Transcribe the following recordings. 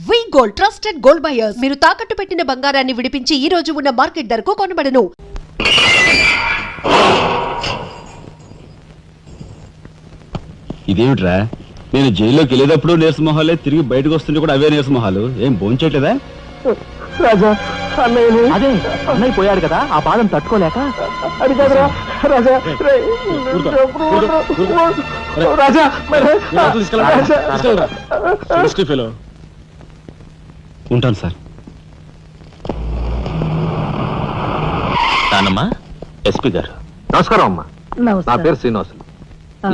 వి gold trusted gold buyers మీరు తాకట్టు పెట్టిన బంగారాన్ని విడిపించి ఈ రోజు ఉన్న మార్కెట్ ధరకు కొనబడను. ఇదేమిట్రా, నేను జైల్లోకి వెళ్ళేటప్పుడు నీరసమొహాలే, తిరిగి బయటకు వస్తుంటే కూడా అవే నీరసమొహాలు. ఏం భోంచేయట్లేదా? రాజా, అదే అన్నయ్య పోయాడు కదా, ఆ బాధను తట్టుకోలేక. అది కాదురా రాజా. రాజా ఉంటాను సార్. నానమ్మా, ఎస్పీ గారు. నమస్కారం అమ్మా. నా పేరు శ్రీనివాసులు.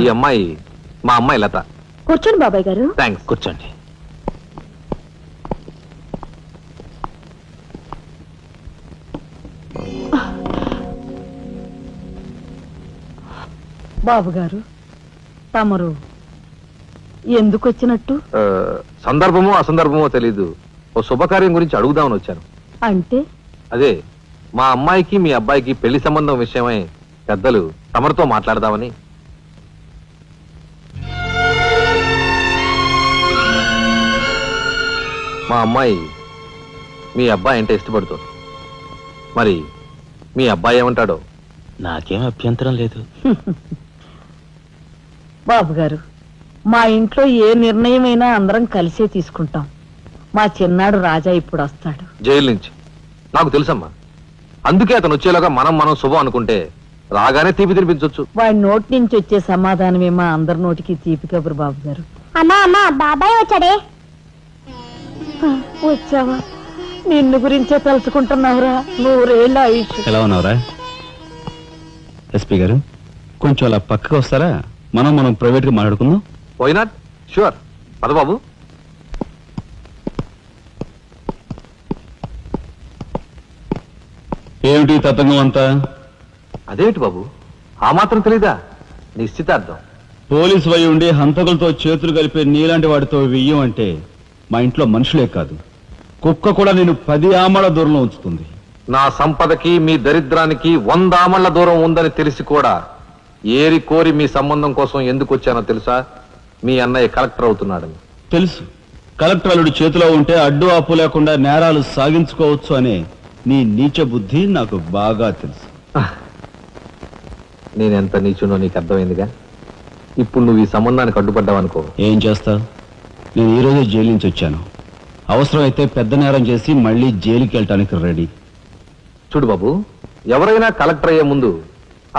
ఈ అమ్మాయి మా అమ్మాయి లత. కూర్చోండి బాబాయ్ గారు. థ్యాంక్స్. కూర్చోండి. బాబు గారు, తమరు ఎందుకు వచ్చినట్టు? సందర్భమో అసందర్భమో తెలీదు, ఓ శుభకార్యం గురించి అడుగుదామని వచ్చాను. అంటే అదే మా అమ్మాయికి మీ అబ్బాయికి పెళ్లి సంబంధం విషయమై పెద్దలు తమరితో మాట్లాడదామని. మా అమ్మాయి మీ అబ్బాయి అంటే ఇష్టపడుతుంది. మరి మీ అబ్బాయి ఏమంటాడో? నాకేం అభ్యంతరం లేదు. బాబు గారు, మా ఇంట్లో ఏ నిర్ణయమైనా అందరం కలిసే తీసుకుంటాం. మా చిన్నాడు రాజా ఇప్పుడు వస్తాడు జైలు నుంచి. నాకు తెలుసమ్మా, అందుకే అతను వచ్చేలాగా మనం శుభం అనుకుంటే రాగానే తీపి తినిపించవచ్చు. వాడి నోటి నుంచి వచ్చే సమాధానమే మా అందరి నోటికి తీపి కబురు. బాబు గారు. అమ్మా అమ్మా, బాబాయ్ వచ్చాడే. వచ్చావా? నిన్ను గురించే తలుచుకుంటున్నావురా. 100 ఏళ్ళ ఆయుష్. ఎలా ఉన్నావురా? ఎస్పీ గారు, కొంచెం అలా పక్కకు వస్తారా? మనం ప్రైవేట్ గా మాట్లాడుకుందాం. Why not? షూర్. పదబాబు. ఏమిటి తతంగం అంతా? అదేమిటి బాబు, ఆ మాత్రం తెలీదా? నిశ్చితార్థం. పోలీసు వై ఉండి హంతకులతో చేతులు కలిపే నీలాంటి వాడితో వెయ్యం అంటే మా ఇంట్లో మనుషులే కాదు, కుక్క కూడా నేను 10 ఆమళ్ల దూరంలో ఉంచుతుంది. నా సంపదకి మీ దరిద్రానికి 100 ఆమళ్ల దూరం ఉందని తెలిసి కూడా ఏరి కోరి మీ సంబంధం కోసం ఎందుకు వచ్చానో తెలుసా? మీ అన్నయ్య కలెక్టర్ అవుతున్నాడని. తెలుసు. కలెక్టర్ అల్లుడు చేతిలో ఉంటే అడ్డు ఆపు లేకుండా నేరాలు సాగించుకోవచ్చు అనే నీ నీచ బుద్ధి నాకు బాగా తెలుసు. నేనెంత నీచునో నీకు అర్థమైందిగా. ఇప్పుడు నువ్వు ఈ సంబంధానికి అడ్డుపడ్డావనుకో. ఏం చేస్తావు? నేను ఈ రోజే జైలు నుంచి వచ్చాను. అవసరమైతే పెద్ద నేరం చేసి మళ్ళీ జైలుకి వెళ్ళటానికి రెడీ. చూడు బాబు, ఎవరైనా కలెక్టర్ అయ్యే ముందు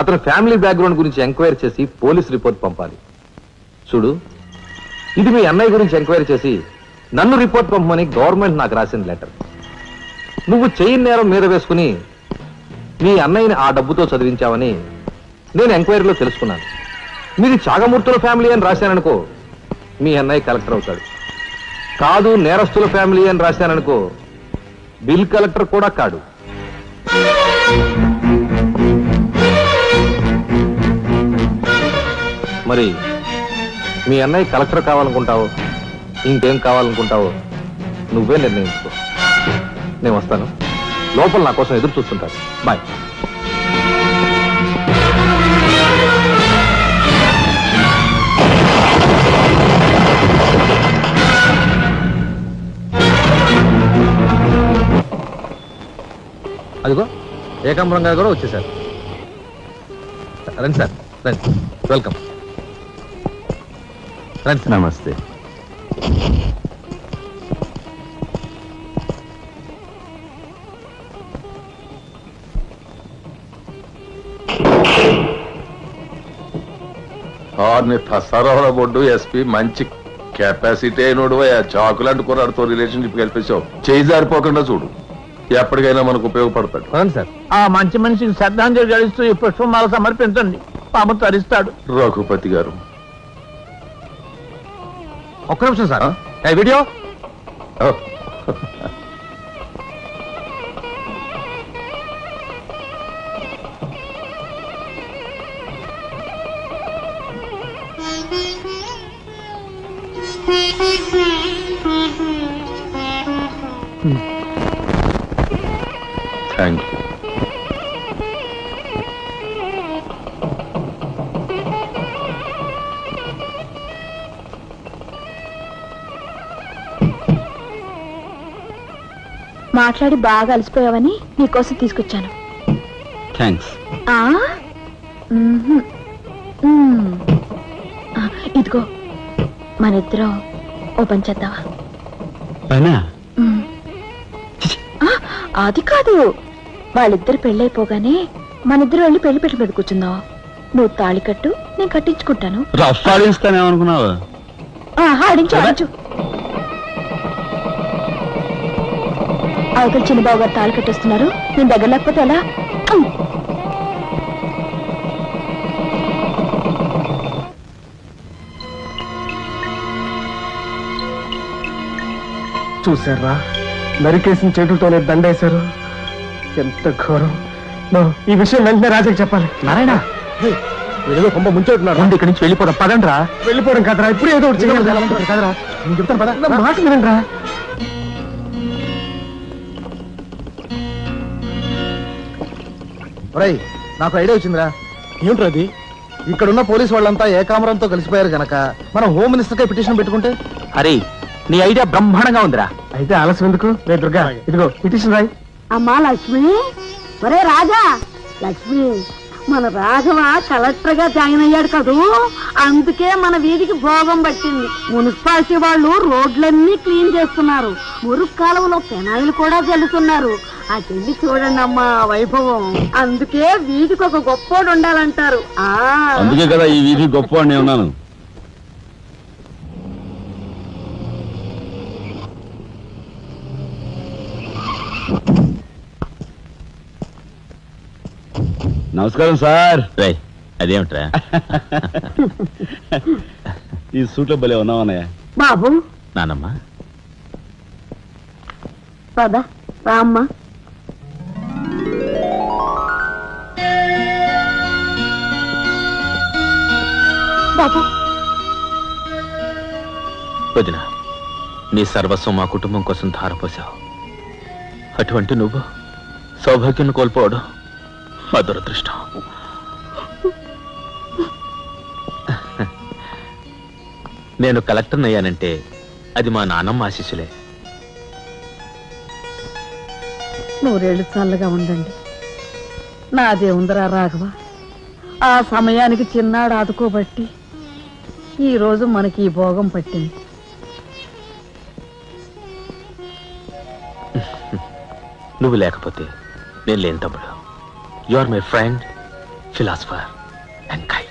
అతని ఫ్యామిలీ బ్యాక్గ్రౌండ్ గురించి ఎంక్వైరీ చేసి పోలీస్ రిపోర్ట్ పంపాలి. చూడు, ఇది మీ అన్నయ్య గురించి ఎంక్వైరీ చేసి నన్ను రిపోర్ట్ పంపమని గవర్నమెంట్ నాకు రాసిన లెటర్. నువ్వు చెయ్యి నేరం మీద వేసుకుని మీ అన్నయ్యని ఆ డబ్బుతో చదివించావని నేను ఎంక్వైరీలో తెలుసుకున్నాను. మీది చాగమూర్తుల ఫ్యామిలీ అని రాశాననుకో, మీ అన్నయ్య కలెక్టర్ అవుతాడు. కాదు, నేరస్తుల ఫ్యామిలీ అని రాశాననుకో, బిల్ కలెక్టర్ కూడా కాడు. మరి మీ అన్నయ్య కలెక్టర్ కావాలనుకుంటావో ఇంకేం కావాలనుకుంటావో నువ్వే నిర్ణయించుకో. నేను వస్తాను. లోపల నా కోసం ఎదురు చూస్తుంటాను. బాయ్. అదిగో ఏకాంబరం గారు కూడా వచ్చేసారు. రండి సార్, రండి. వెల్కమ్. రండి. నమస్తే. సరవర బొడ్డు ఎస్పీ మంచి కెపాసిటీ అయినోడు. చాకులాంటి కుర్రాడితో రిలేషన్షిప్ కల్పించావు. చేయి జారిపోకుండా చూడు, ఎప్పటికైనా మనకు ఉపయోగపడతాడు. రండి సార్. ఆ మంచి మనిషికి శ్రద్ధాంజలి గడిస్తూ ఈ పుష్పమాల సమర్పించండి. పాము తరిస్తాడు. రఘుపతి గారు, ఒక్క నిమిషం సార్. Video thank you. మాట్లాడి బాగా అలసిపోయావని నీకోసం తీసుకొచ్చాను. థ్యాంక్స్. ఆ? మ్మ్హ్. మ్మ్. ఆ, ఇదిగో మన ఇద్దరం ఓ పని చేద్దావా? పైనా మ్మ్. ఆ, అది కాదు, వాళ్ళిద్దరు పెళ్ళైపోగానే మనిద్దరు వెళ్ళి పెళ్లి పెట్టి మీద కూర్చుందాం. నువ్వు తాళి కట్టు, నేను కట్టించుకుంటాను. రఫ్ ఆడిస్తానేమనుకున్నావు? ఆడించు ఆడించు. అవతల చిన్నబాబు గారు తాళి కట్టేస్తున్నారు, నేను దగ్గర లేకపోతే ఎలా? చూసారా, నరికేసిన చేతులతోనే దండేశారు. ఎంత ఘోరం. ఈ విషయం వెంటనే రాజాకి చెప్పాలి. నారాయణ ఏదో కొంప ముంచెట్టున్నాడు. ముందు ఇక్కడి నుంచి వెళ్ళిపోదాం, పదండి రా. వెళ్ళిపోవడం కదరా, ఇప్పుడు ఏదో ఒకటి చేయాలి కదరా. నేను చెప్తాను పద, నా మాట వినండి రా. ఒరేయ్, నాకు ఐడియా వచ్చిందిరా. ఏమిట్రా అది? ఇక్కడున్న పోలీసు వాళ్ళంతా ఏకామరంతో కలిసిపోయారు గనక మనం హోమ్ మినిస్టర్ కే పిటిషన్ పెట్టుకుంటే. అరే, నీ ఐడియా బ్రహ్మాండంగా ఉందిరా. అయితే ఆలస్యం ఎందుకు? రే దుర్గా, ఇదిగో పిటిషన్ రాయి. అమ్మా లక్ష్మి, ఒరే రాజా, లక్ష్మి, మన రాఘవ కలెక్టర్ గా జాయిన్ అయ్యాడు కదూ, అందుకే మన వీధికి భోగం పట్టింది. మున్సిపాలిటీ వాళ్ళు రోడ్లన్నీ క్లీన్ చేస్తున్నారు, మురుగు కాలువలో పెనాయిలు కూడా చల్లుతున్నారు. ఆ చెల్లి చూడండి అమ్మా వైభవం. అందుకే వీధికి ఒక గొప్పోడు ఉండాలంటారు. అందుకే కదా ఈ వీధి గొప్ప అని ఉన్నాను. నమస్కారం సార్. అదేమిట్రా ఈ సూట్లో భలే ఉన్నావన్నయ్య. బాబు నానమ్మ, పద రామ్మ. బాబు, వదిన, నీ సర్వస్వం మా కుటుంబం కోసం ధారపోసావు. అటువంటి నువ్వు సౌభాగ్యం కోల్పోవడం మా దురదృష్టం. నేను కలెక్టర్ అయ్యానంటే అది మా నాన్నమ్మ ఆశీస్సులే. నూరేళ్ళు చల్లగా ఉండండి. నాదే ఉందరా రాఘవ, ఆ సమయానికి చిన్నాడు ఆదుకోబట్టి ఈ రోజు మనకి ఈ భోగం పట్టింది. నువ్వు లేకపోతే నేను లేని తమ్ముడు. You are my friend, philosopher and guide.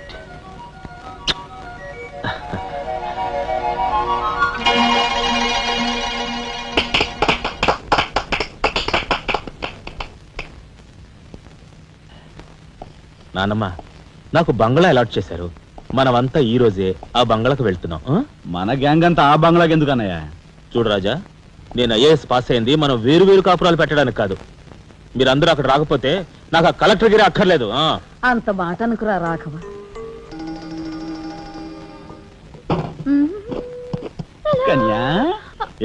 నానమ్మ, నాకు బంగ్లా అలాట్ చేశారు. మనమంతా ఈ రోజే ఆ బంగ్లాకు వెళ్తున్నాం. మన గ్యాంగ్ అంతా ఆ బంగ్లాకి ఎందుకు అన్నయ్య? చూడు రాజా, నేను ఐఏఎస్ పాస్ అయింది మనం వేరు వేరు కాపురాలు పెట్టడానికి కాదు. మీరందరూ అక్కడ రాకపోతే నాకు ఆ కలెక్టర్ గిరి అక్కర్లేదు. అంత మాట అనుకురా రాఘవ. కన్యా,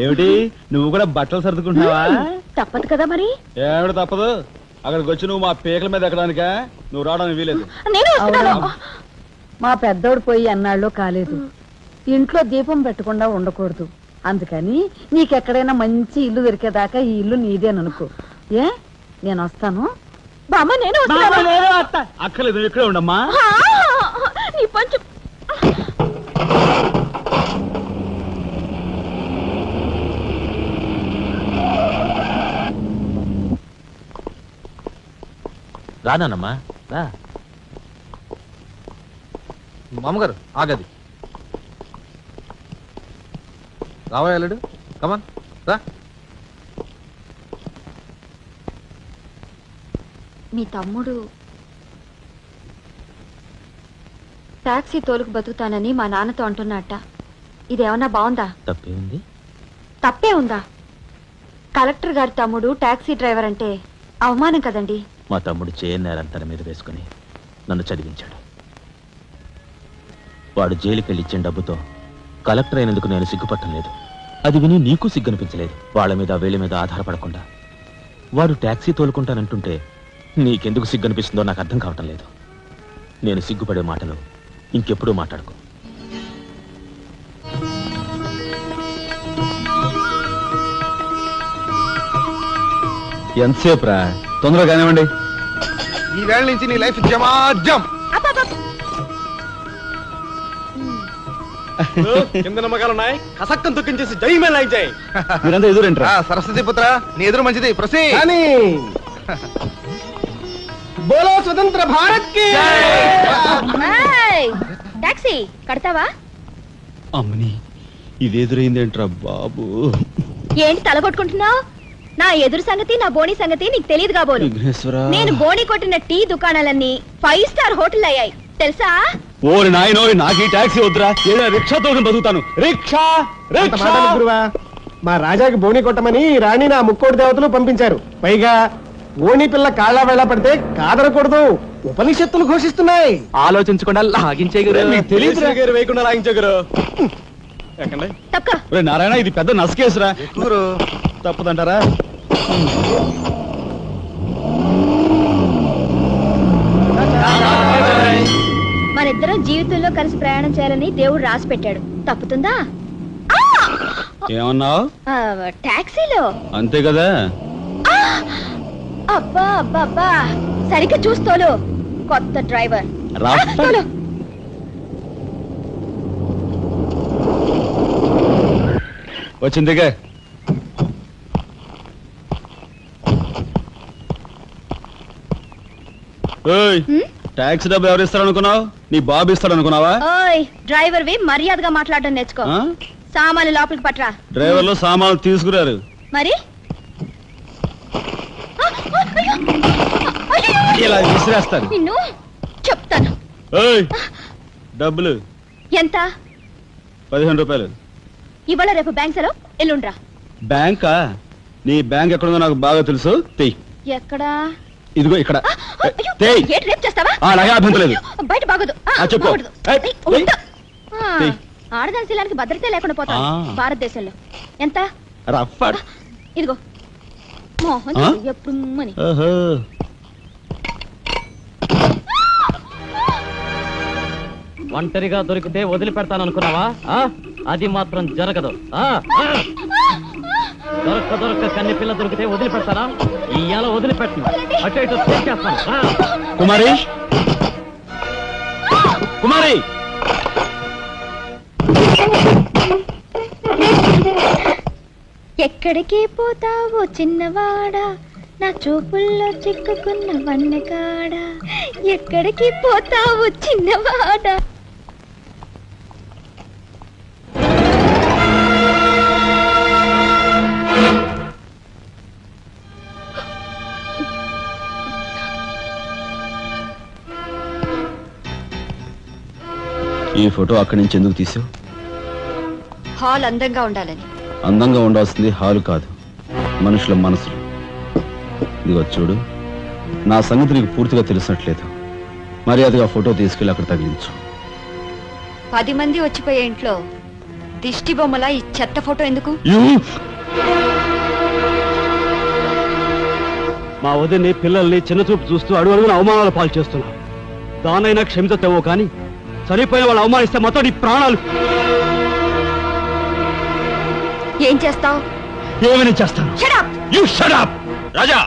ఏమిటి నువ్వు కూడా బట్టలు సర్దుకుంటున్నావా? తప్పదు కదా మరి. ఏమిటి తప్పదు? అక్కడికి వచ్చి నువ్వు మా పీకల మీద ఎక్కడానికా? నువ్వు రావడానికి వీలేదు. నేను వస్తున్నాను. మా పెద్దోడు పోయి అన్నాళ్ళు కాలేదు. ఇంట్లో దీపం పెట్టకుండా ఉండకూడదు. అందుకని నీకెక్కడైనా మంచి ఇల్లు దొరికేదాకా ఈ ఇల్లు నీదేననుకో. ఏ, నేను వస్తాను. బామ్మ, నేను వస్తున్నాను. అక్కర్లేదు, నువ్వు ఇక్కడే ఉండమ్మా. నీ పంచు. రానమ్మా, రా. మామగారు ఆగది. రావాయలుడు, కమాన్ రా. మీ తమ్ముడు టాక్సీ తోలుకు బతుకుతానని మా నాన్నతో అంటున్నట్ట. ఇదేమన్నా బాగుందా? తప్పే ఉంది. తప్పే ఉందా? కలెక్టర్ గారి తమ్ముడు టాక్సీ డ్రైవర్ అంటే అవమానం కదండి. మా తమ్ముడు చేయన్నారని తన మీద వేసుకుని నన్ను చదివించాడు. వాడు జైలుకి వెళ్ళి ఇచ్చిన డబ్బుతో కలెక్టర్ అయినందుకు నేను సిగ్గుపట్టం లేదు. అది విని నీకు సిగ్గనిపించలేదు. వాళ్ళ మీద వీళ్ళ మీద ఆధారపడకుండా వాడు ట్యాక్సీ తోలుకుంటానంటుంటే నీకెందుకు సిగ్గనిపిస్తుందో నాకు అర్థం కావటం లేదు. నేను సిగ్గుపడే మాటలు ఇంకెప్పుడూ మాట్లాడుకో. ఎంతసేపు రా, తొందరగా కానివ్వండి. ఈ వేళ నుంచి నీ లైఫ్ జమాజం. కింద నమ్మకాలు ఉన్నాయి, కసక్కం తొక్కించేసి జై మేళ జై. మీరంతా ఎదురేంట్రా? సరస్వతి పుత్ర, నీ ఎదురు మంచిది. ప్రసీ కానీ బోలో స్వతంత్ర భారత్ కి టాక్సీ కడతావా? అమ్మని, ఇది ఎదురైందేంట్రా బాబు? ఏంటి తల కొట్టుకుంటున్నావు? నా ఎదురు సంగతి, నా బోని సంగతి నీకు తెలియదు కాబోలు. విఘ్నేశ్వరా, నేను బోని కొట్టిన టీ దుకాణాలన్నీ 5 స్టార్ హోటల్ అయ్యాయి తెలుసా? ఓరి నాయనో, నాకు ఈ టాక్సీ వద్దురా, ఏదో రిక్షాతో బతుకుతాను. Rickshaw rickshaw. గురువా, మా రాజాకి బోని కొట్టమని రాణి నా ముక్కోటి దేవతలు పంపించారు. పైగా ఓణి పిల్ల కాళ్ళ వేళ పడితే కాదనకూడదు, ఉపనిషత్తులు ఘోషిస్తున్నాయి. ఆలోచించకుండా లాగించే మీకు తెలియదు గారు, వేయకుండా లాగించగరు. ఎక్కండి. తక్క ఒరే నారాయణ, ఇది పెద్ద నసకేసురా. గురు తప్పదంటారా? మనిద్దరం జీవితంలో కలిసి ప్రయాణం చేయాలని దేవుడు రాసి పెట్టాడు. తప్పుతుందా? ఏమన్నావు? టాక్సీలో అంతే కదా. అబ్బా అబ్బా అబ్బా, సరిగ్గా చూస్తోలు. కొత్త డ్రైవర్ రా. తోలు. వచ్చిందిగా. ఏయ్, టాక్సీ డబ్బు ఎవరు ఇస్తారు అనుకున్నావు? నీ బాబు ఇస్తాడు అనుకున్నావా? ఓయ్ డ్రైవర్ వి మర్యాదగా మాట్లాడడం నేర్చుకో. ఆ? సామాన్లు లోపలికి పట్రా. డ్రైవర్లు సామాన్లు తీసుకురారు. మరి ఇలా విసిరేస్తాను. నిన్ను చెప్తాను. ఏయ్, డబ్బులు ఎంత? 15 రూపాయలు. ఇవాళ రేపు బ్యాంక్ సెలవు, ఎల్లుండ్రా. బ్యాంకా? నీ బ్యాంక్ ఎక్కడుందో నాకు బాగా తెలుసు. తెయ్. ఎక్కడా? ఇదిగో ఇక్కడ. అయ్యో, తెయ్. ఏంటి రేపు చేస్తావా? అలాగే అభ్యంతరం లేదు. బయట బాగోదు. చెప్పు. బాగోదు. ఏయ్, ఏయ్, ఏయ్. ఉండు. ఏయ్. ఆడదాని శీలానికి భద్రత లేకుండా పోతాం భారతదేశంలో. ఎంత? రఫ్. ఇదిగో మోహన్ ఆ? ఎప్పుడు మని. ఓహో. ఒంటరిగా దొరికితే వదిలిపెడతాను అనుకున్నావా? అది మాత్రం జరగదు. దొరక్క కన్ని పిల్ల దొరికితే వదిలిపెడతానా? ఇయ్యాల వదిలిపెట్టను, అటు ఇటు చేస్తాను. కుమారి, కుమారి, ఎక్కడికి పోతావో చిన్నవాడా, నా చూపుల్లో చిక్కుకున్న వన్నెకాడా. ఎక్కడికి పోతావో చిన్నవాడా. ఈ ఫోటో అక్కడి నుంచి ఎందుకు తీసావు? హాల్ అందంగా ఉండాలని. అందంగా ఉండాల్సింది హాలు కాదు, మనుషుల మనసులు. ఇదిగో చూడు, నా సంగతి నీకు పూర్తిగా తెలిసినట్లేదు. మర్యాదగా ఫోటో తీసుకెళ్ళి అక్కడ తగిలించు. 10 మంది వచ్చిపోయే ఇంట్లో దిష్టి బొమ్మల ఈ చెత్త ఫోటో ఎందుకు? మా వదిని పిల్లల్ని చిన్న చూపు చూస్తూ అడుగున అవమానాలు పాలు చేస్తున్నా. దానైనా క్షమితేవో కానీ చనిపోయిన వాళ్ళు అవమానిస్తే మొత్తం నీ ప్రాణాలు. ఏం చేస్తావు? ఏమని చేస్తాను? You shut up! రాజా,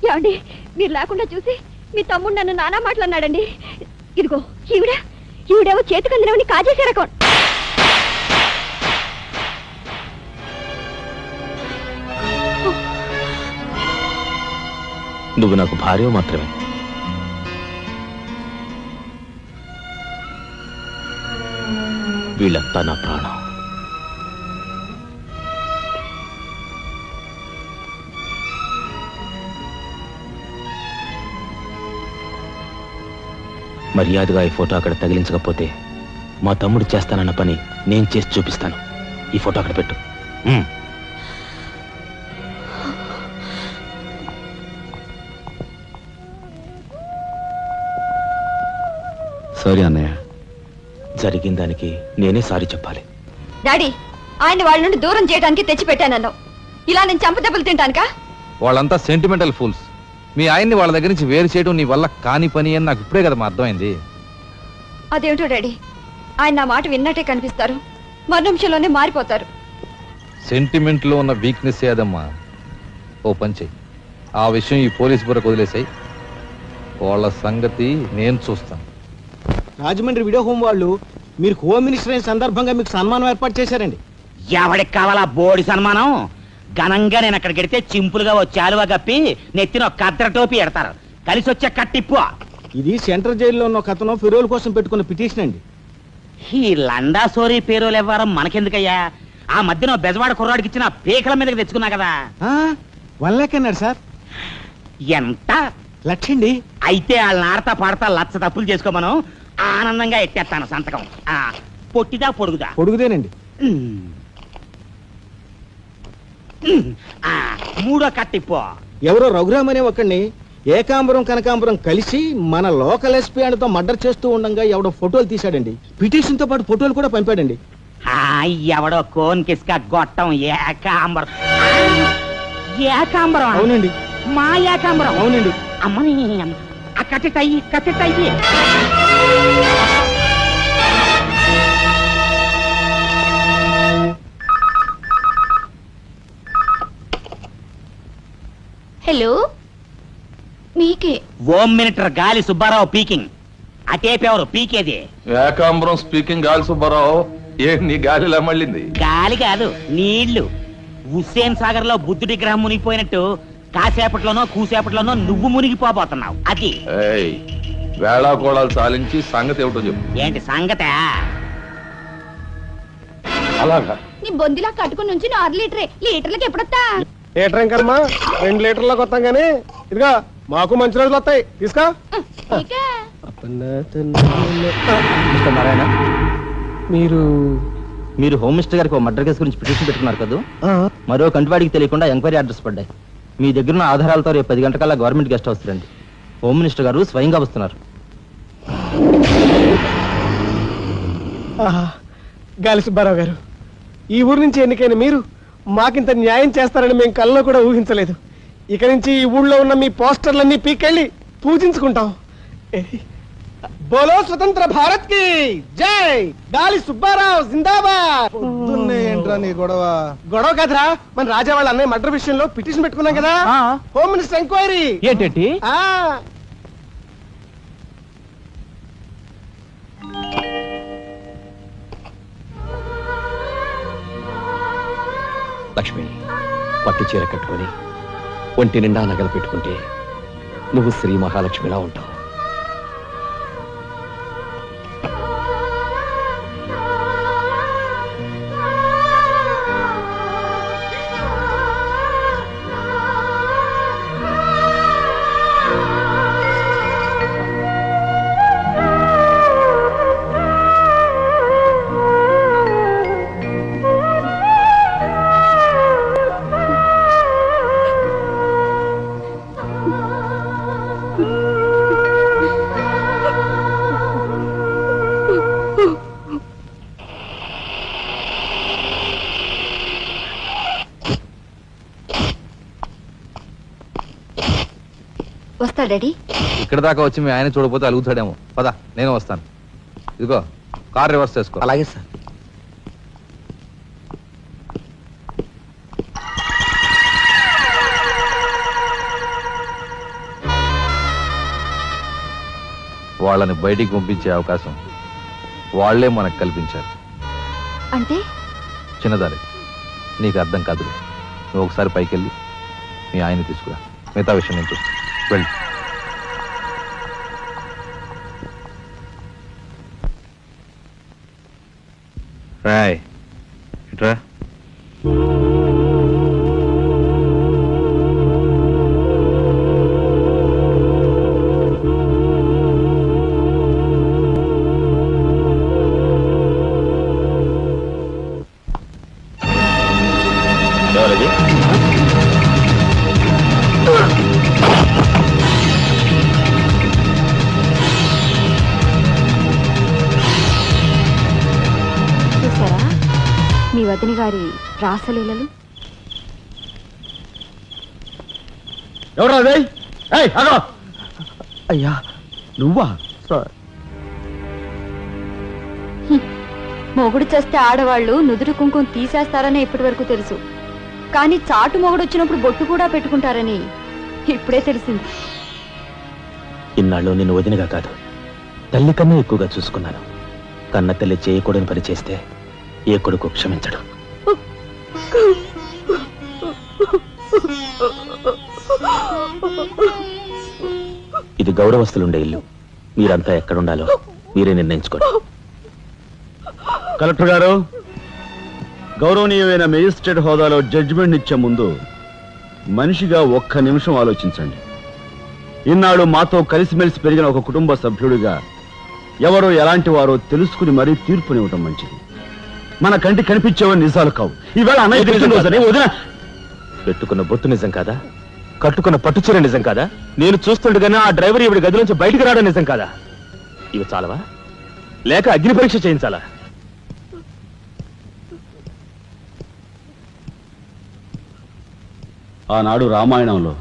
ఏమండి, మీరు లేకుండా చూసి మీ తమ్ముడు నన్ను నానా మాట్లాడినాడండి. ఇదిగో ఈవిడేమో చేతికి అందినవని కాజేసే రకం. నువ్వు నాకు భార్య మాత్రమే. వీళ్ళంతా నా ప్రాణం. మర్యాదగా ఈ ఫోటో అక్కడ తగిలించకపోతే మా తమ్ముడు చేస్తానన్న పని నేను చేసి చూపిస్తాను. ఈ ఫోటో అక్కడ పెట్టు. సారీ అన్నయ్య. జరిగిన దానికి నేనే సారీ చెప్పాలి. డాడీ, ఆయన వాళ్ళ నుండి దూరం చేయడానికి తెచ్చి పెట్టానన్నావు. ఇలా నేను చంపదెబ్బలు తింటానుకా? వాళ్ళంతా సెంటిమెంటల్ ఫూల్స్. మీ ఆయన్ని వాళ్ళ దగ్గర నుంచి వేరు చేయడం నీ వల్ల కాని పని అని నాకు ఇప్పుడే కదమ్మా అర్థమైంది. అదేమిటో డాడీ, ఆయన నా మాట విన్నట్టే కనిపిస్తారు, మరు నిమిషంలోనే మారిపోతారు. సెంటిమెంట్ లో ఉన్న వీక్నెస్ ఏదమ్మా. ఓ పని చెయ్యి, ఆ విషయం ఈ పోలీస్ బుర్రకు వదిలేసాయి. వాళ్ళ సంగతి నేను చూస్తాను. రాజమండ్రి వీడియో హోమ్ వాళ్ళు మీరు హోమ్ మినిస్టర్ అయిన సందర్భంగా మీకు సన్మానం ఏర్పాటు చేశారండి. ఎవడికి కావాలా బోడి సన్మానం? ఘనంగా నేను అక్కడికి వెడితే చింపులుగా ఓ చాలువ కప్పి నెత్తిన ఒక కద్ర టోపీ ఎడతారు. కలిసి వచ్చే కట్టిప్పు. ఇది సెంట్రల్ జైల్లో ఉన్న ఒక అతను ఫిరోల్ కోసం పెట్టుకున్న పిటిషన్ అండి. ఈ లండా సోరీ పేరోలు ఇవ్వరం మనకెందుకయ్యా? ఆ మధ్యన బెజవాడ కుర్రాడికి ఇచ్చిన పీకల మీదకి తెచ్చుకున్నా కదా. 1 lakh అన్నాడు సార్. ఎంత లక్షండి. అయితే వాళ్ళని ఆడతా పాడతా లచ్చ తప్పులు చేసుకోమను, ఆనందంగా ఎట్టేస్తాను సంతకం. పొట్టిదా పొడుగుదా? పొడుగుదేనండి. మూడో కట్టిప్పు. ఎవరో రఘురామ్ అనే ఒకడిని ఏకాంబరం కనకాంబరం కలిసి మన లోకల్ ఎస్పీ ఆయనతో మర్డర్ చేస్తూ ఉండగా ఎవడో ఫోటోలు తీశాడండి. పిటిషన్ తో పాటు ఫోటోలు కూడా పంపాడండి. ఎవడో కోన్ కిస్క గొట్టం ఏకాంబరం. ఏకాంబరం? అవునండి. మా ఏకాంబరం? అవునండి. అమ్మని కట్టెటయ్యి కట్టెటయ్యి. హలో, మీకే. హోమ్ మినిస్టర్ గాలి సుబ్బారావు పీకింగ్. అటేపెవరు పీకేది? ఏకాంబరం స్పీకింగ్ గాలి సుబ్బారావు. నీ గాలిలా మళ్ళింది? గాలి కాదు, నీళ్లు. హుస్సేన్ సాగర్ లో బుద్ధుడి గ్రహం మునిగిపోయినట్టు కాసేపట్లోనో కూసేపట్లోనో నువ్వు మునిగిపోబోతున్నావు. అది వేళాకోళాలు చాలించి సంగతి ఏమిటో చెప్పు. ఏంటి సంగతే? అలాగా నీ బొందిలా కట్టుకుని నుంచి 6 లీటరే. లీటర్లకు ఎప్పుడొస్తా? లీటర్ ఇంకమ్మా 2 లీటర్లకు వస్తాం గానీ ఇదిగా మాకు మంచి రోజులు వస్తాయి. తీసుకో. నారాయణ, మీరు మీరు హోమ్ మినిస్టర్ గారికి మర్డర్ కేసు గురించి పిటిషన్ పెట్టుకున్నారు కదా. మరో కంటివాడికి తెలియకుండా ఎంక్వైరీ ఆర్డర్స్ పడ్డాయి. మీ దగ్గర ఉన్న ఆధారాలతో రేపు 10 గంటకల్లా గవర్నమెంట్ గెస్ట్ హౌస్ రండి. హోమ్ మినిస్టర్ గారు స్వయంగా వస్తున్నారు. గాలి సుబ్బారావు గారు, ఈ ఊరు నుంచి ఎన్నికైన మీరు మాకింత న్యాయం చేస్తారని మేము కల్లో కూడా ఊహించలేదు. ఇక నుంచి ఈ ఊళ్ళో ఉన్న మీ పోస్టర్లన్నీ పీకెళ్ళి పూజించుకుంటాం. బోలో స్వతంత్ర భారత్ కి జై. గాలి సుబ్బారావు జిందాబాద్. ఏంట్రా నీ గొడవ? గొడవ కదరా, మన రాజా వాళ్ళ అన్నయ్య మర్డర్ విషయంలో పిటిషన్ పెట్టుకున్నాం కదా. Home minister enquiry. ఏంటి? లక్ష్మి, పట్టు చీర కట్టుకొని ఒంటి నిండా నగలు పెట్టుకుంటే నువ్వు శ్రీ మహాలక్ష్మిలా ఉంటావు. వస్తా డాడీ. ఇక్కడ దాకా వచ్చి మీ ఆయన చూడకపోతే అలుగుతాడేమో. పద, నేను వస్తాను. ఇదిగో కార్ రివర్స్ చేసుకో. అలాగే సార్. వాళ్ళని బయటికి పంపించే అవకాశం వాళ్లే మనకు కల్పించారు. అంటే చిన్నదారి, నీకు అర్థం కాదు. నువ్వు ఒకసారి పైకి వెళ్ళి మీ ఆయన తీసుకురా. మిగతా విషయం నేను చూస్తాను. వెళ్ళి రాయ్ ఇట్రా. ఎవరది? చూసారా మీ వదిన గారి రాసలీలలు? ఎవరు అదే? ఏయ్, ఆగు! అయ్యా నువ్వా? మొగుడు చేస్తే ఆడవాళ్ళు నుదురు కుంకుమ తీసేస్తారని ఇప్పటి వరకు తెలుసు, కానీ చాటు మొగుడు వచ్చినప్పుడు బొట్టు కూడా పెట్టుకుంటారని ఇప్పుడే తెలిసింది. ఇన్నాళ్ళు నిన్ను వదినగా కాదు, తల్లి కన్నా ఎక్కువగా చూసుకున్నాను. కన్న తల్లి చేయకూడని పని చేస్తే ఏ కొడుకు క్షమించడు. ఇది గౌరవస్తులుండే ఇల్లు. మీరంతా ఎక్కడుండాలో మీరే నిర్ణయించుకోండి. కలెక్టర్ గారు, గౌరవనీయమైన మేజిస్ట్రేట్ హోదాలో జడ్జిమెంట్ ఇచ్చే ముందు మనిషిగా ఒక్క నిమిషం ఆలోచించండి. ఇన్నాళ్ళు మాతో కలిసిమెలిసి పెరిగిన ఒక కుటుంబ సభ్యుడిగా ఎవరో ఎలాంటి వారో తెలుసుకుని మరీ తీర్పునివ్వటం మంచిది. మన కంటి కనిపించేవని నిజాలు కావు. ఈవేళ అన్నయ్య పుట్టినరోజని వదిన పెట్టుకున్న బొత్తు నిజం కాదా? కట్టుకున్న పట్టుచీర నిజం కాదా? నేను చూస్తుండగానే ఆ డ్రైవర్ ఇవిడి గది నుంచి బయటకు రావడం నిజం కాదా? ఇవి చాలవా, లేక అగ్ని పరీక్ష చేయించాలా? ఆనాడు రామాయణంలో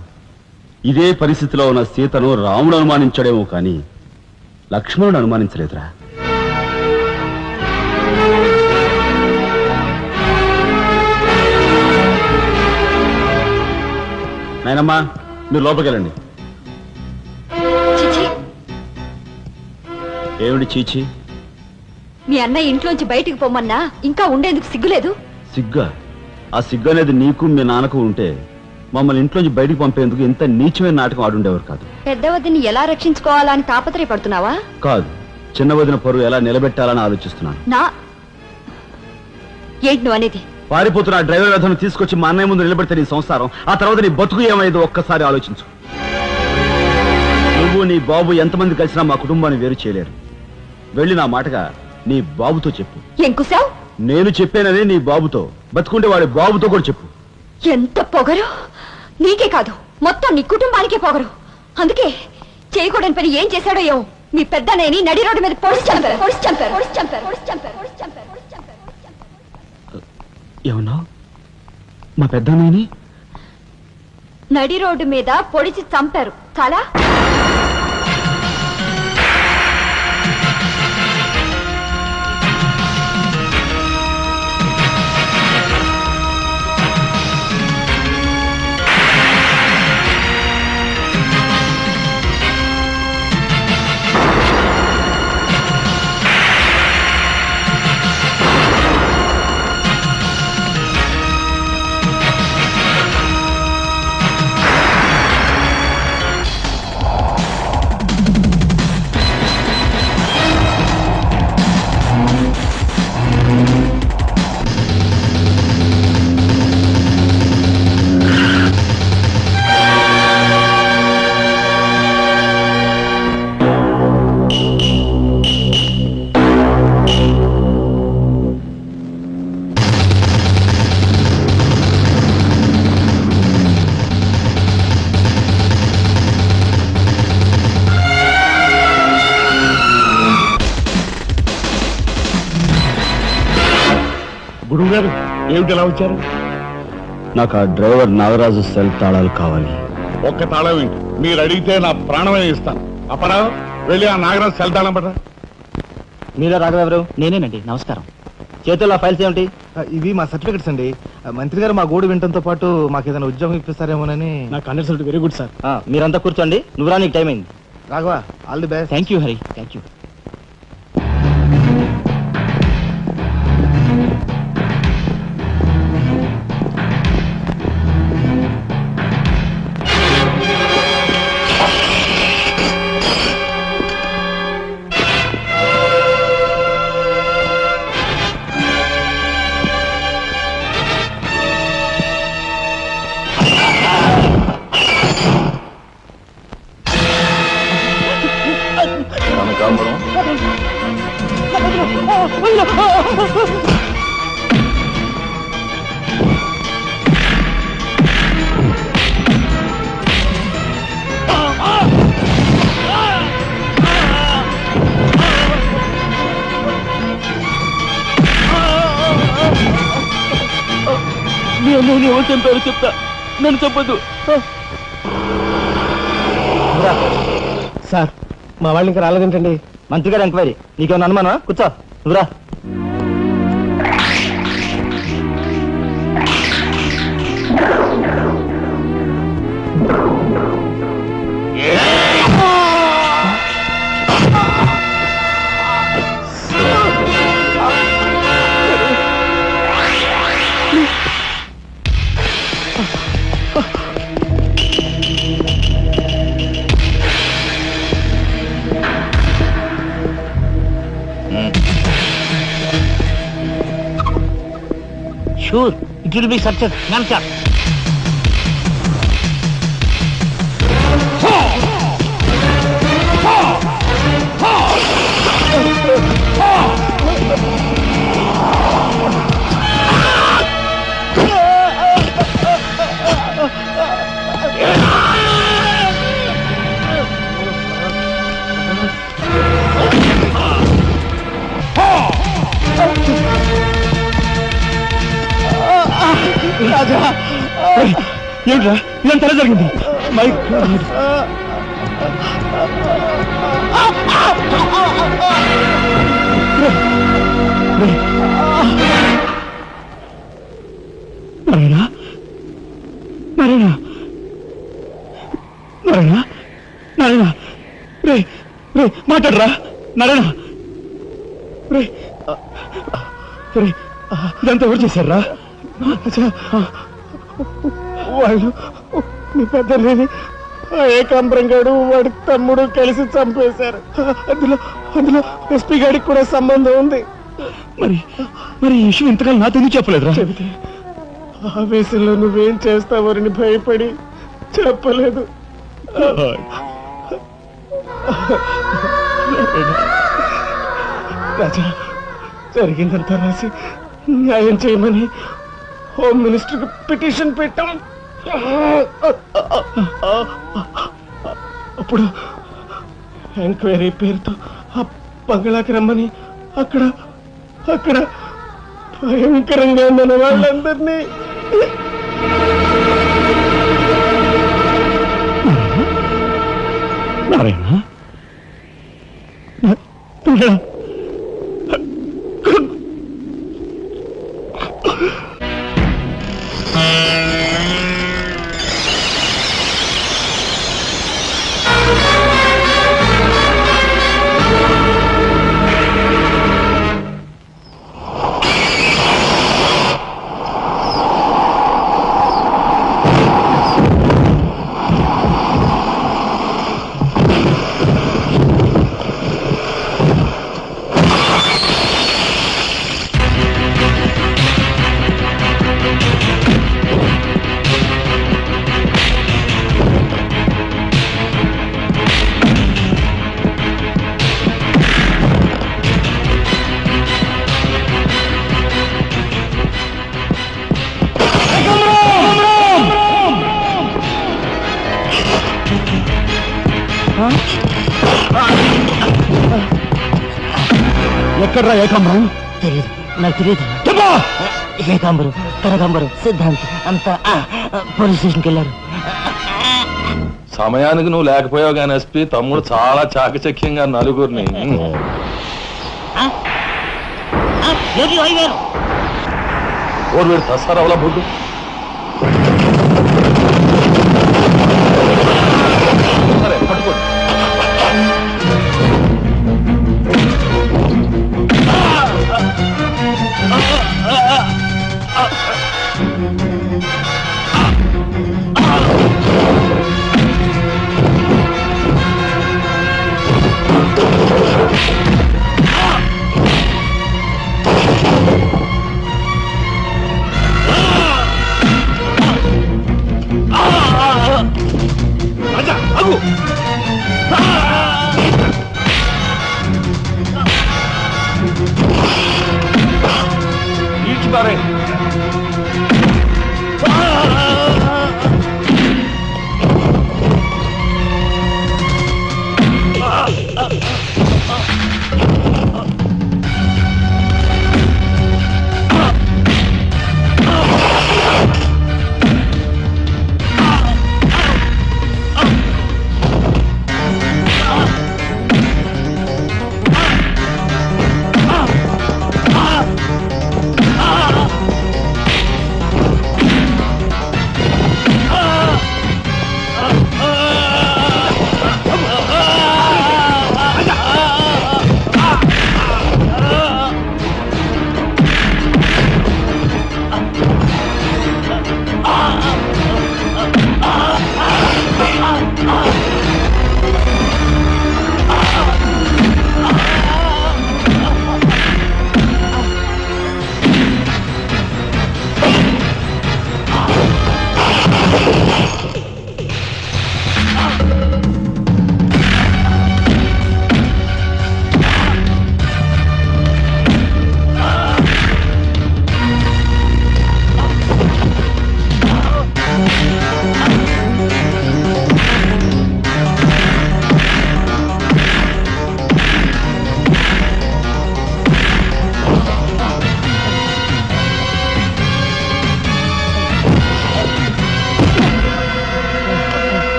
ఇదే పరిస్థితిలో ఉన్న సీతను రాముడు అనుమానించాడేమో కానీ లక్ష్మణుడు అనుమానించలేదురా. నాయనమ్మా, మీరు లోపలికి వెళ్ళండి. చిచి, ఏమిటి చీచి? మీ అన్నయ్య ఇంట్లోంచి బయటికి పొమ్మన్నా ఇంకా ఉండేందుకు సిగ్గులేదు? సిగ్గా? ఆ సిగ్గు అనేది నీకు మీ నాన్నకు ఉంటే మమ్మల్ని ఇంట్లోంచి బయటికి పంపేందుకు ఇంత నీచమైన నాటకం ఆడుండేవారు కాదు. పెద్ద వదిని ఎలా రక్షించుకోవాలా అని తాపత్రయపడుతున్నావా? కాదు, చిన్న వదిన పరువు ఎలా నిలబెట్టాలని ఆలోచిస్తున్నాను. ఏంటి నువ్వు అనేది? పారిపోతున్న ఆ డ్రైవర్ వ్యధను తీసుకొచ్చి మా అన్నయ్య ముందు నిలబెడితే నీ సంసారం, ఆ తర్వాత నీ బతుకు ఏమైందో ఒక్కసారి ఆలోచించు. నువ్వు నీ బాబు ఎంతమంది కలిసినా మా కుటుంబాన్ని వేరు చేయలేరు. వెళ్ళి నా మాటగా నీ బాబుతో చెప్పు. ఏం కుసావ్? నేను చెప్పానని నీ బాబుతో, బతుకుంటే వాడి బాబుతో కూడా చెప్పు. ఎంత పొగరు! నీకే కాదు, మొత్తం నీ కుటుంబానికే పొగరు. అందుకే చేయకూడని పని ఏం చేశాడో ఏమో మీ పెద్దనేని నడి రోడ్డు మీద పొడిచి చంపారు. ఏమన్నా? మా పెద్దనాయని నడి రోడ్డు మీద పొడిచి చంపారు. చాలా గురువు గారు ఏమిటి ఎలా వచ్చారు? నాకు ఆ డ్రైవర్ నాగరాజు సెల్ తాళాలు కావాలి. ఒక్క తాళం ఏంటి, మీరు అడిగితే నా ప్రాణమే ఇస్తాను. అప్పరావు, వెళ్ళి ఆ నాగరాజు సెల్ తాళం పడరా. మీరా రాఘవెవరు? నేనేనండి. నమస్కారం. చేతుల్లో ఫైల్స్ ఏమిటి? ఇవి మా సర్టిఫికెట్స్ అండి. మంత్రి గారు మా గోడు వినటంతో పాటు మాకు ఏదైనా ఉద్యోగం ఇప్పిస్తారేమోనని. నాకు కన్సల్ట్ వెరీ గుడ్ సార్. మీరంతా కూర్చోండి. నువ్వు రా, నీకు టైం అయింది. Raghava, all the best. Thank you Hari, thank you. కనకాంబరం, నేను ఎవరు చంపారో చెప్తా, నన్ను చెప్పద్దు. సార్ మా వాళ్ళు ఇంకా రాలేదేంటండి? మంత్రి గారు ఎంక్వైరీ, నీకేమన్నా అనుమానం? కూర్చో, నువ్వురా. Sure, it will be success. Answer. రాజా, ఏమిట్రా ఇదంతా ఎలా జరిగింది? నారాయణ, నారాయణ, నారాయణ, నారాయణ, రే రే మాట్లాడరా నారాయణ, రే రే ఇదంతా ఎవరు చేశారా? వాళ్ళు మీ పెద్దలేని ఏకాంబరం గారు వాడి తమ్ముడు కలిసి చంపేశారు. అందులో అందులో ఎస్పీ గారికి కూడా సంబంధం ఉంది. మరి మరి ఈ విషయం ఇంతకాలం నాతో ఎందుకు చెప్పలేదురా? చెబితే ఆవేశంలో నువ్వేం చేస్తావని భయపడి చెప్పలేదు. రాజా, జరిగిందంతా రాసి న్యాయం చేయమని హోమ్ మినిస్టర్కి పిటిషన్ పెట్టాం. అప్పుడు ఎంక్వైరీ పేరుతో ఆ బంగ్లాకి రమ్మని అక్కడ అక్కడ భయంకరంగా మన వాళ్ళందరినీ నారాయణ, ఎక్కడ్రా ఏకాంబరం? తెలియదు, నాకు తెలియదు. ఏకాంబరం, కనకాంబరం, సిద్ధాంత్ అంతా పోలీస్ స్టేషన్కి వెళ్ళారు. సమయానికి నువ్వు లేకపోయావు కానీ ఎస్పీ తమ్ముడు చాలా చాకచక్యంగా నలుగురిని ఓరు వీడు తస్సారవలా బొడ్డు సరే పట్టుకోండి.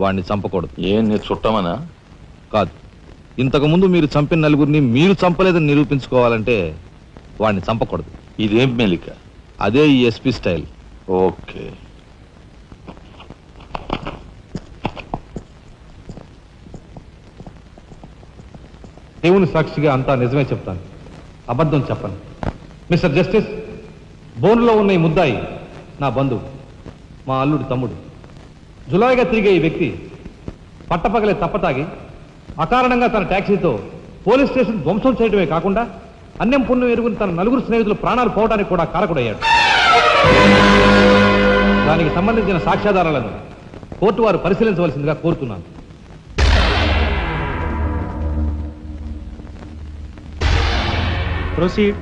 వాడిని చంపకూడదు. ఏం నీ చుట్టమనా? కాదు, ఇంతకు ముందు మీరు చంపిన నలుగురిని మీరు చంపలేదని నిరూపించుకోవాలంటే వాడిని చంపకూడదు. ఇదేం మెలిక? అదే ఈ ఎస్పీ స్టైల్. ఓకే. దేవుని సాక్షిగా అంతా నిజమే చెప్తాను, అబద్ధం చెప్పను. మిస్టర్ జస్టిస్, బోన్లో ఉన్న ఈ ముద్దాయి నా బంధువు, మా అల్లుడి తమ్ముడు. జులాయిగా తిరిగే ఈ వ్యక్తి పట్టపగలే తప్పతాగి అకారణంగా తన ట్యాక్సీతో పోలీస్ స్టేషన్ ధ్వంసం చేయడమే కాకుండా అన్యం పుణ్యం ఎరుగుని తన నలుగురు స్నేహితులు ప్రాణాలు పోవడానికి కూడా కారకుడయ్యాడు. దానికి సంబంధించిన సాక్ష్యాధారాలను కోర్టు వారు పరిశీలించవలసిందిగా కోరుతున్నాను. ప్రొసీడ్.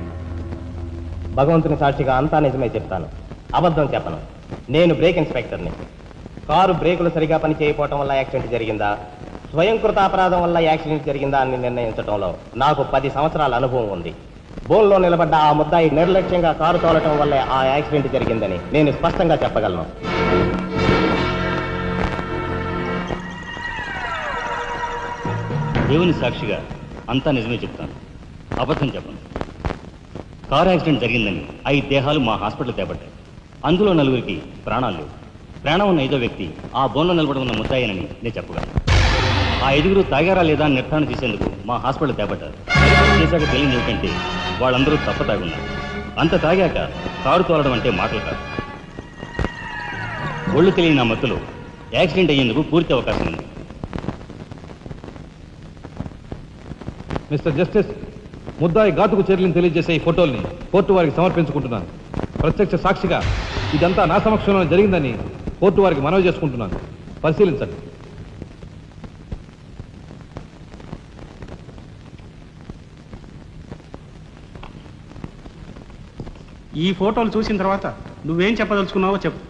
భగవంతుని సాక్షిగా అంతా నిజమే చెప్తాను, అబద్ధం చెప్పను. నేను బ్రేక్ ఇన్స్పెక్టర్ని. కారు బ్రేకులు సరిగా పని చేయకపోవటం వల్ల యాక్సిడెంట్ జరిగిందా, స్వయంకృత అపరాధం వల్ల యాక్సిడెంట్ జరిగిందా అని నిర్ణయించడంలో నాకు 10 సంవత్సరాల అనుభవం ఉంది. బోన్లో నిలబడ్డ ఆ ముద్దాయి నిర్లక్ష్యంగా కారు తోలటం వల్లే ఆ యాక్సిడెంట్ జరిగిందని నేను స్పష్టంగా చెప్పగలను. దేవుని సాక్షిగా అంతా నిజమే చెప్తాను, అబద్ధం చెప్పను. కారు యాక్సిడెంట్ జరిగిందని 5 దేహాలు మా హాస్పిటల్ తేబడ్డాయి. అందులో 4గురికి ప్రాణాలు లేవు. ప్రాణం ఉన్న 5వ వ్యక్తి ఆ బోన్లో నిలబడి ఉన్న ముద్దాయనని నేను చెప్పగలను. ఆ 5గురు తాగారా లేదా అని నిర్ధారణ చేసేందుకు మా హాస్పిటల్ తేబడ్డారు. చేశాక తెలియదు ఏమిటంటే వాళ్ళందరూ తప్ప తాగున్నారు. అంత తాగాక కారు తోలడం అంటే మాటలు కాదు. ఒళ్ళు తెలియని ఆ మత్తులో యాక్సిడెంట్ అయ్యేందుకు పూర్తి అవకాశం ఉంది. మిస్టర్ జస్టిస్, ముద్దాయి ఘాతుకు చర్యలను తెలియజేసే ఈ ఫోటోల్ని కోర్టు వారికి సమర్పించుకుంటున్నాను. ప్రత్యక్ష సాక్షిగా ఇదంతా నా సమక్షంలో జరిగిందని కోర్టు వారికి మనవి చేసుకుంటున్నాను. పరిశీలించండి. ఈ ఫోటోలు చూసిన తర్వాత నువ్వేం చెప్పదలుచుకున్నావో చెప్పు.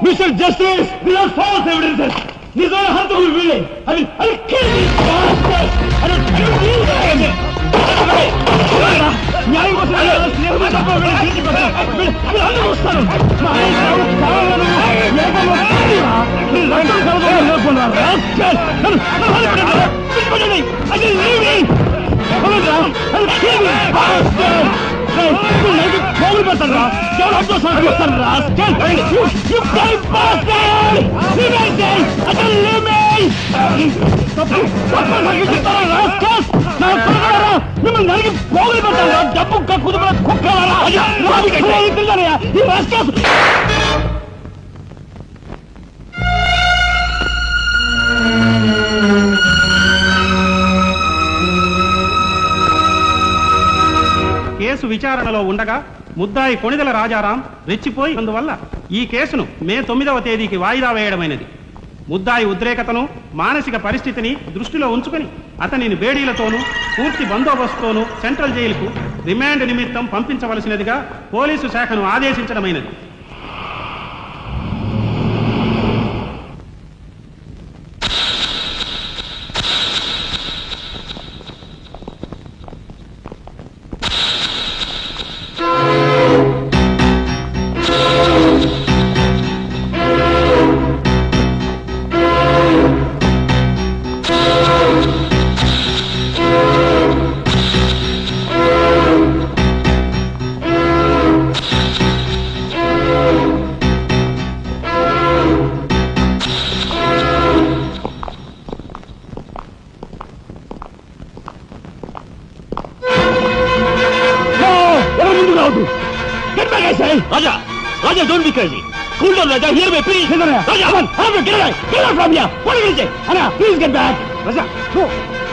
Mr. Justice, these are false evidences. These are hantulu వీళ్ళే. I'll kill these bastards. I don't kill these. న్యాయం కోసం స్నేహితులు తప్ప వీళ్ళు వీళ్ళందరూ వస్తారు. కావాలను ఏకమో కాదురా. మీరు రంగులు కలగడం లేకున్నారు. అది లేవి. I'll kill these bastards. పోగులు పెడతాను రా. ఎవరు అడ్డు వస్తాను రా. You damn bastard! Leave me! I don't leave me! మిమ్మల్ని నలిగి పోగులు పెడతాను. డబ్బు కుదురు కుక్కలారా. ఈ రాష్ట్ర కేసు విచారణలో ఉండగా ముద్దాయి కొణిదెల రాజారాం రెచ్చిపోయి అందువల్ల ఈ కేసును మే 9వ తేదీకి వాయిదా వేయడమైనది. ముద్దాయి ఉద్రేకతను మానసిక పరిస్థితిని దృష్టిలో ఉంచుకొని అతనిని బేడీలతోనూ పూర్తి బందోబస్తుతోనూ సెంట్రల్ జైలుకు రిమాండ్ నిమిత్తం పంపించవలసినదిగా పోలీసు శాఖను ఆదేశించడమైనది. Raja! Raja, don't be crazy! Cool down, Raja! Hear me, please! Raja, come on! Get away! Get away from here! What are you going to say? Anna, please get back! Raja, no!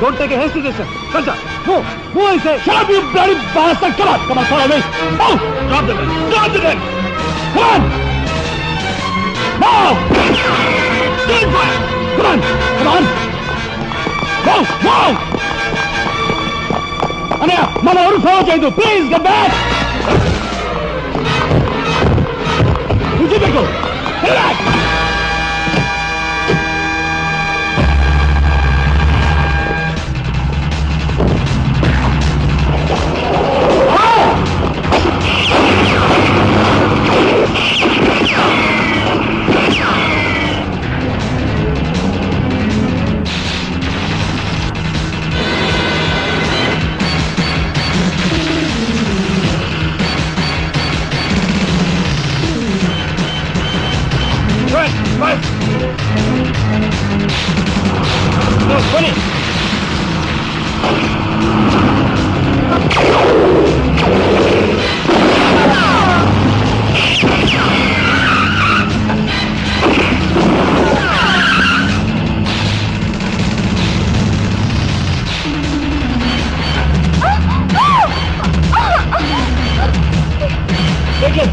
Don't take a hasty decision. Sanjay, move, I say. Shut up, you bloody bastard! Come on, follow me. Move! Drop the gun. Come on! Move! Get fire! Come on! Move! Anaya, మన ఎవరు follow చేయదు. Please get back. Go. Relax. Right. No, funny. Take it.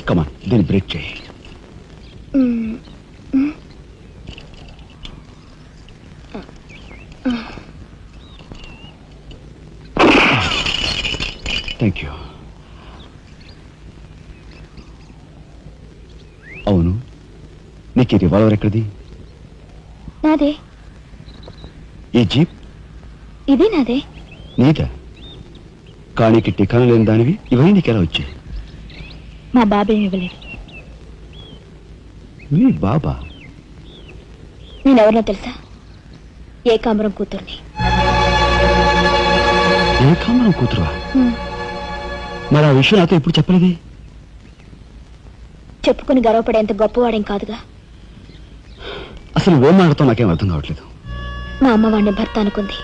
Come on, then break చేయి. Thank you. అవును, నీకు ఈ revolver ఎక్కడిది? నాదే. ఈ జీప్? ఇది నాదే. నీదా? కానీకి టికాను లేని దానివి ఇవన్నీ నీకెలా వచ్చాయి? మా బాబే ఇవ్వలేదు. మీ బాబా? నేనెవరినో తెలుసా? ఏకాంబరం కూతుర్ని. ఏకాంబరం కూతురువా? మరి ఆ విషయం నాతో ఎప్పుడు చెప్పలేదే? చెప్పుకుని గర్వపడేంత గొప్పవాడేం కాదుగా. అసలు ఏం మాట్లాడతావు నాకేం అర్థం కావట్లేదు. మా అమ్మ వాడిని భర్త అనుకుంది,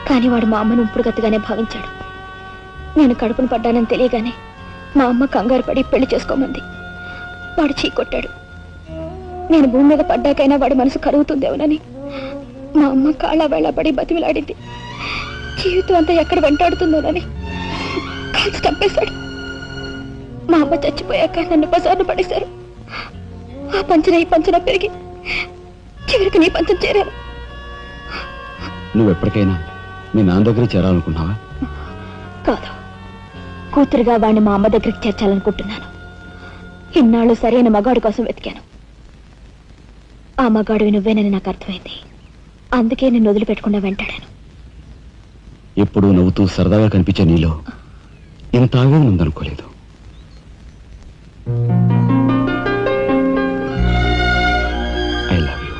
కానీ వాడు మా అమ్మను ఉంపుడుగతిగానే భావించాడు. నేను కడుపును పడ్డానని తెలియగానే మా అమ్మ కంగారు పడి పెళ్లి చేసుకోమంది. వాడు చీకొట్టాడు. నేను భూమి మీద పడ్డాకైనా వాడి మనసు కరుగుతుందేమోనని మా అమ్మ కాళ్ళ వేళపడి బతిమిలాడింది. జీవితం అంతా ఎక్కడ వెంటాడుతుందోనని కాల్చి చంపేశాడు. మా అమ్మ చచ్చిపోయాక నన్ను బజార్ను పడేశారు. ఆ పంచన ఈ పంచన పెరిగి చివరికి నీ పంచం చేరాను. నువ్వు ఎప్పటికైనా మీ నాన్న దగ్గర చేరాలనుకున్నావా? కాదు, కూతురుగా వాడిని మా అమ్మ దగ్గరికి చేర్చాలనుకుంటున్నాను. ఇన్నాళ్ళు సరైన మగాడు కోసం వెతికాను. ఆ మగాడివి నువ్వేనని నాకు అర్థమైంది. అందుకే నేను వదిలిపెట్టకుండా వెంటాడాను. ఎప్పుడూ నవ్వుతూ సరదాగా కనిపించే నీలో ఇంత ఆవేదన ఉందనుకోలేదు. I love you.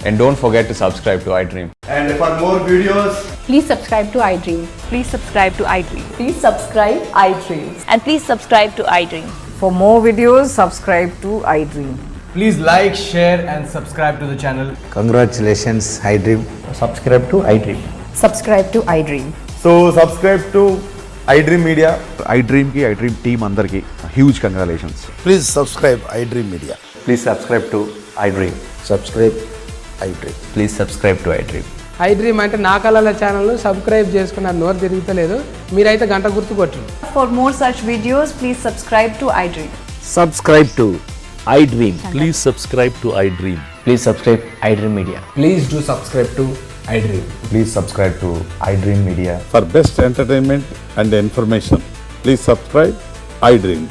And don't forget to subscribe to iDream. And for more videos, please subscribe to iDream. Please subscribe to iDream. Please subscribe iDream. And please subscribe to iDream. For more videos, subscribe to iDream. please like, share and subscribe to the channel. Congratulations, iDream. Subscribe to iDream. Subscribe to iDream. So subscribe to I Dream Media, I డ్రీమ్కి I Dream team అందరికీ huge congratulations. Please subscribe I Dream Media. Please subscribe to I Dream. Subscribe I Dream. Please subscribe to I Dream. I Dream అంటే నా కళల channel subscribe చేసుకున్న నోరు తిరుగుతలేదు, మీరైతే గంట గుర్తు కొట్టండి. For more such videos, please subscribe to iDream. Subscribe to I Dream. Please subscribe to I Dream. Please subscribe I Dream Media. Please do subscribe to I Dream. Please subscribe to I Dream media. For best entertainment and information please subscribe I dream.